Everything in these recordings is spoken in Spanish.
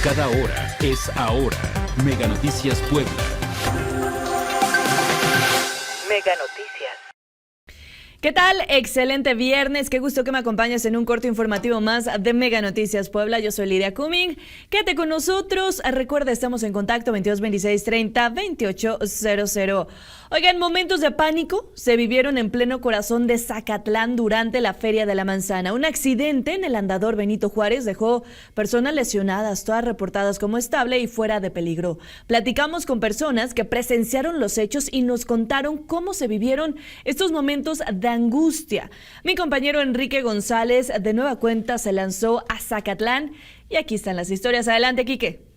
Cada hora es ahora. Mega Noticias Puebla. Mega Noticias. ¿Qué tal? Excelente viernes. Qué gusto que me acompañes en un corto informativo más de Mega Noticias Puebla. Yo soy Lidia Cumming. Quédate con nosotros. Recuerda, estamos en contacto 22 26 30 28 00. Oigan, momentos de pánico se vivieron en pleno corazón de Zacatlán durante la Feria de la Manzana. Un accidente en el andador Benito Juárez dejó personas lesionadas, todas reportadas como estable y fuera de peligro. Platicamos con personas que presenciaron los hechos y nos contaron cómo se vivieron estos momentos de angustia. Mi compañero Enrique González de nueva cuenta se lanzó a Zacatlán y aquí están las historias. Adelante, Quique.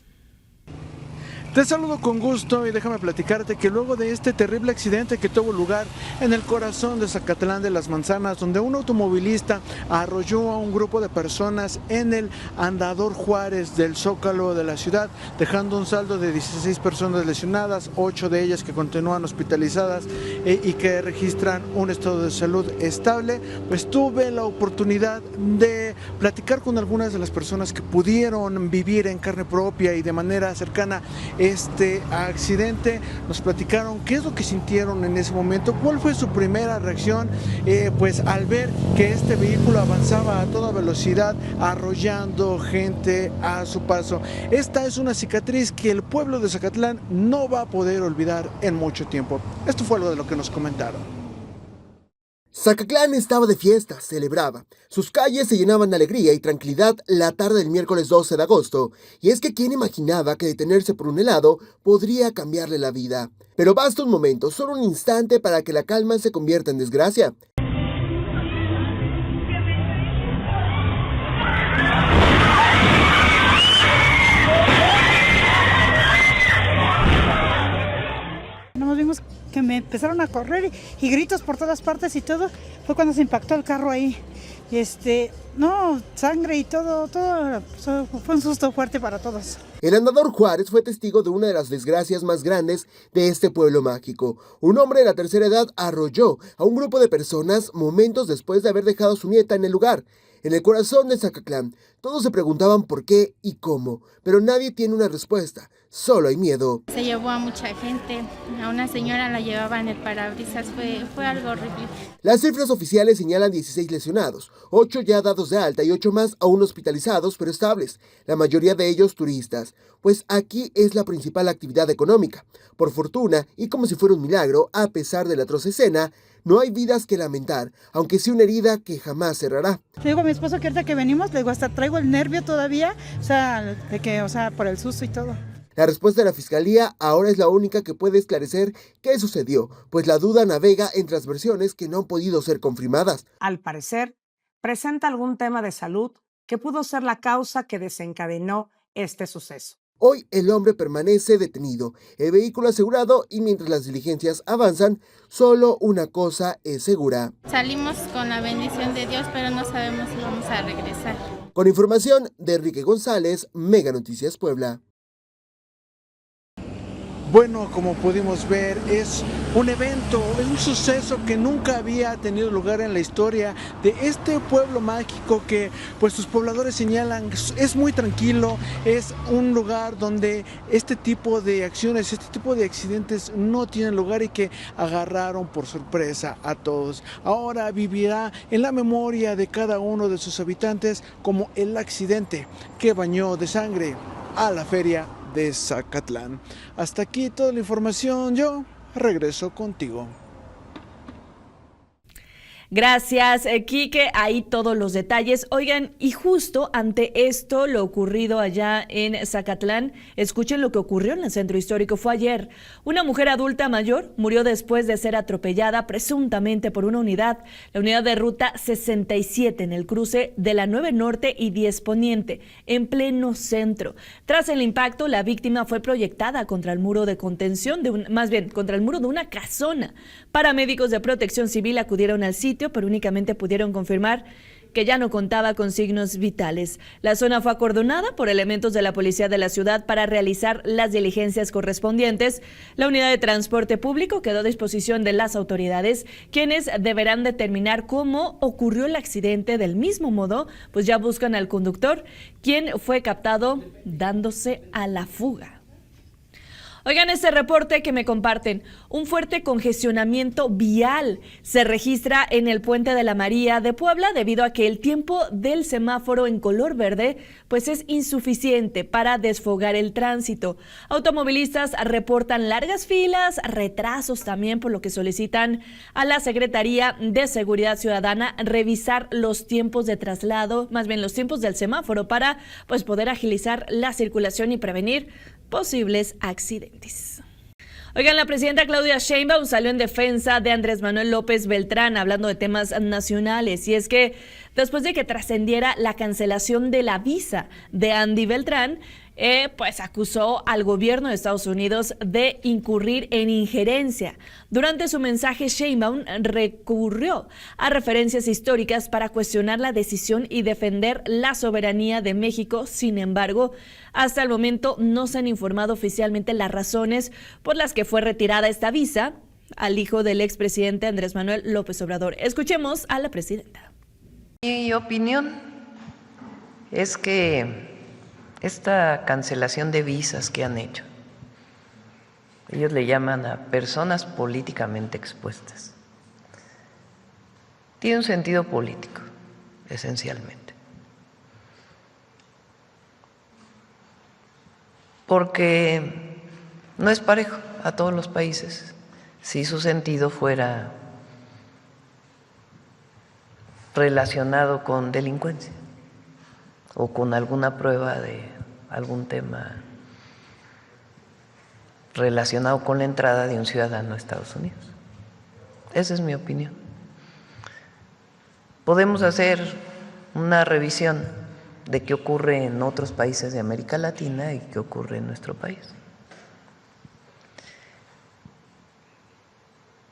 Te saludo con gusto y déjame platicarte que luego de este terrible accidente que tuvo lugar en el corazón de Zacatlán de las Manzanas, donde un automovilista arrolló a un grupo de personas en el andador Juárez del Zócalo de la ciudad, dejando un saldo de 16 personas lesionadas, 8 de ellas que continúan hospitalizadas y que registran un estado de salud estable, pues tuve la oportunidad de platicar con algunas de las personas que pudieron vivir en carne propia y de manera cercana este accidente. Nos platicaron qué es lo que sintieron en ese momento, cuál fue su primera reacción pues al ver que este vehículo avanzaba a toda velocidad arrollando gente a su paso. Esta es una cicatriz que el pueblo de Zacatlán no va a poder olvidar en mucho tiempo. Esto fue algo de lo que nos comentaron. Zacatlán estaba de fiesta, celebraba. Sus calles se llenaban de alegría y tranquilidad la tarde del miércoles 12 de agosto. Y es que ¿quién imaginaba que detenerse por un helado podría cambiarle la vida? Pero basta un momento, solo un instante para que la calma se convierta en desgracia. Nos vimos que me empezaron a correr y gritos por todas partes y todo. Fue cuando se impactó el carro ahí. No, sangre y todo fue un susto fuerte para todos. El andador Juárez fue testigo de una de las desgracias más grandes de este pueblo mágico. Un hombre de la tercera edad arrolló a un grupo de personas momentos después de haber dejado a su nieta en el lugar. En el corazón de Zacatlán, todos se preguntaban por qué y cómo, pero nadie tiene una respuesta, solo hay miedo. Se llevó a mucha gente, a una señora la llevaba en el parabrisas, fue algo horrible. Las cifras oficiales señalan 16 lesionados, 8 ya dados de alta y 8 más aún hospitalizados pero estables, la mayoría de ellos turistas, pues aquí es la principal actividad económica. Por fortuna, y como si fuera un milagro, a pesar de la atroz escena, no hay vidas que lamentar, aunque sí una herida que jamás cerrará. Le digo a mi esposo que ahorita que venimos, le digo, hasta traigo el nervio todavía, por el susto y todo. La respuesta de la Fiscalía ahora es la única que puede esclarecer qué sucedió, pues la duda navega entre las versiones que no han podido ser confirmadas. Al parecer, presenta algún tema de salud que pudo ser la causa que desencadenó este suceso. Hoy el hombre permanece detenido, el vehículo asegurado y mientras las diligencias avanzan, solo una cosa es segura. Salimos con la bendición de Dios, pero no sabemos si vamos a regresar. Con información de Enrique González, Mega Noticias Puebla. Bueno, como pudimos ver, es un evento, es un suceso que nunca había tenido lugar en la historia de este pueblo mágico que pues sus pobladores señalan es muy tranquilo, es un lugar donde este tipo de acciones, este tipo de accidentes no tienen lugar y que agarraron por sorpresa a todos. Ahora vivirá en la memoria de cada uno de sus habitantes como el accidente que bañó de sangre a la feria de Zacatlán. Hasta aquí toda la información, yo regreso contigo. Gracias, Quique. Ahí todos los detalles. Oigan, y justo ante esto, lo ocurrido allá en Zacatlán, escuchen lo que ocurrió en el centro histórico. Fue ayer. Una mujer adulta mayor murió después de ser atropellada presuntamente por una unidad, la unidad de ruta 67 en el cruce de la 9 Norte y 10 Poniente, en pleno centro. Tras el impacto, la víctima fue proyectada contra el muro de contención, contra el muro de una casona. Paramédicos de Protección Civil acudieron al sitio, pero únicamente pudieron confirmar que ya no contaba con signos vitales. La zona fue acordonada por elementos de la policía de la ciudad para realizar las diligencias correspondientes. La unidad de transporte público quedó a disposición de las autoridades, quienes deberán determinar cómo ocurrió el accidente. Del mismo modo, pues ya buscan al conductor, quien fue captado dándose a la fuga. Oigan, este reporte que me comparten, un fuerte congestionamiento vial se registra en el Puente de la María de Puebla debido a que el tiempo del semáforo en color verde pues es insuficiente para desfogar el tránsito. Automovilistas reportan largas filas, retrasos también, por lo que solicitan a la Secretaría de Seguridad Ciudadana revisar los tiempos de traslado, más bien los tiempos del semáforo, para pues poder agilizar la circulación y prevenir posibles accidentes. Oigan, la presidenta Claudia Sheinbaum salió en defensa de Andrés Manuel López Beltrán, hablando de temas nacionales, y es que después de que trascendiera la cancelación de la visa de Andy Beltrán, pues acusó al gobierno de Estados Unidos de incurrir en injerencia. Durante su mensaje, Sheinbaum recurrió a referencias históricas para cuestionar la decisión y defender la soberanía de México. Sin embargo, hasta el momento no se han informado oficialmente las razones por las que fue retirada esta visa al hijo del expresidente Andrés Manuel López Obrador. Escuchemos a la presidenta. Mi opinión es que esta cancelación de visas que han hecho, ellos le llaman a personas políticamente expuestas, tiene un sentido político, esencialmente. Porque no es parejo a todos los países si su sentido fuera relacionado con delincuencia o con alguna prueba de algún tema relacionado con la entrada de un ciudadano a Estados Unidos. Esa es mi opinión. Podemos hacer una revisión de qué ocurre en otros países de América Latina y qué ocurre en nuestro país.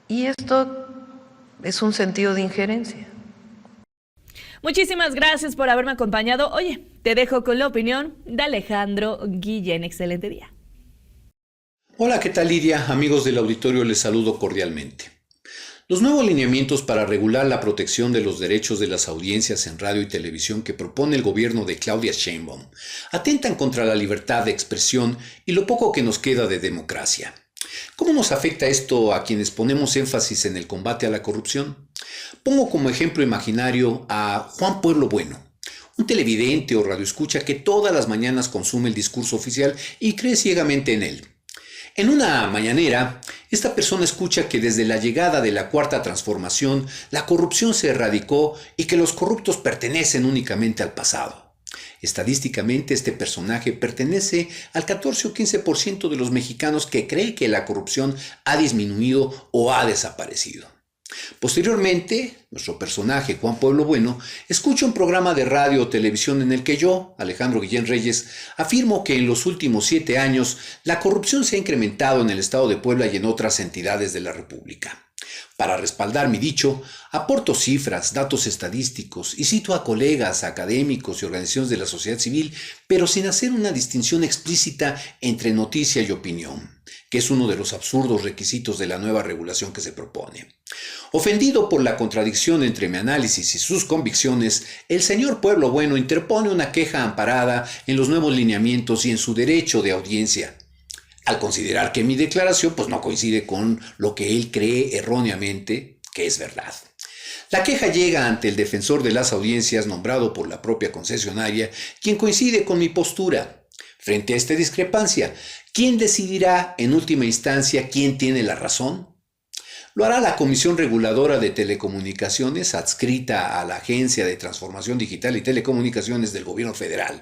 Y esto es un sentido de injerencia. Muchísimas gracias por haberme acompañado. Oye, te dejo con la opinión de Alejandro Guillén. Excelente día. Hola, ¿qué tal, Lidia? Amigos del auditorio, les saludo cordialmente. Los nuevos lineamientos para regular la protección de los derechos de las audiencias en radio y televisión que propone el gobierno de Claudia Sheinbaum atentan contra la libertad de expresión y lo poco que nos queda de democracia. ¿Cómo nos afecta esto a quienes ponemos énfasis en el combate a la corrupción? Pongo como ejemplo imaginario a Juan Pueblo Bueno, un televidente o radioescucha que todas las mañanas consume el discurso oficial y cree ciegamente en él. En una mañanera, esta persona escucha que desde la llegada de la Cuarta Transformación, la corrupción se erradicó y que los corruptos pertenecen únicamente al pasado. Estadísticamente, este personaje pertenece al 14 o 15% de los mexicanos que cree que la corrupción ha disminuido o ha desaparecido. Posteriormente, nuestro personaje, Juan Pueblo Bueno, escucha un programa de radio o televisión en el que yo, Alejandro Guillén Reyes, afirmo que en los últimos 7 años la corrupción se ha incrementado en el estado de Puebla y en otras entidades de la República. Para respaldar mi dicho, aporto cifras, datos estadísticos y cito a colegas, académicos y organizaciones de la sociedad civil, pero sin hacer una distinción explícita entre noticia y opinión, que es uno de los absurdos requisitos de la nueva regulación que se propone. Ofendido por la contradicción entre mi análisis y sus convicciones, el señor Pueblo Bueno interpone una queja amparada en los nuevos lineamientos y en su derecho de audiencia, al considerar que mi declaración no coincide con lo que él cree erróneamente que es verdad. La queja llega ante el defensor de las audiencias nombrado por la propia concesionaria, quien coincide con mi postura. Frente a esta discrepancia, ¿quién decidirá en última instancia quién tiene la razón? Lo hará la Comisión Reguladora de Telecomunicaciones, adscrita a la Agencia de Transformación Digital y Telecomunicaciones del Gobierno Federal,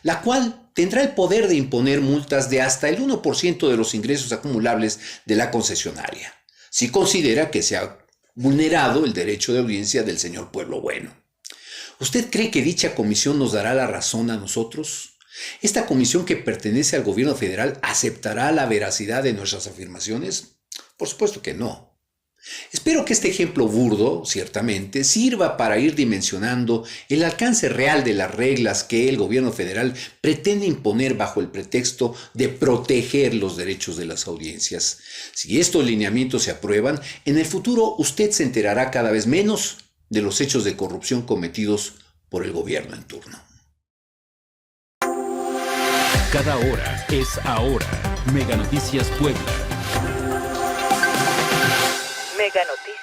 la cual tendrá el poder de imponer multas de hasta el 1% de los ingresos acumulables de la concesionaria, si considera que se ha vulnerado el derecho de audiencia del señor Pueblo Bueno. ¿Usted cree que dicha comisión nos dará la razón a nosotros? ¿Esta comisión que pertenece al gobierno federal aceptará la veracidad de nuestras afirmaciones? Por supuesto que no. Espero que este ejemplo burdo, ciertamente, sirva para ir dimensionando el alcance real de las reglas que el gobierno federal pretende imponer bajo el pretexto de proteger los derechos de las audiencias. Si estos lineamientos se aprueban, en el futuro usted se enterará cada vez menos de los hechos de corrupción cometidos por el gobierno en turno. Cada hora es ahora. Mega Noticias Puebla. Mega Noticias.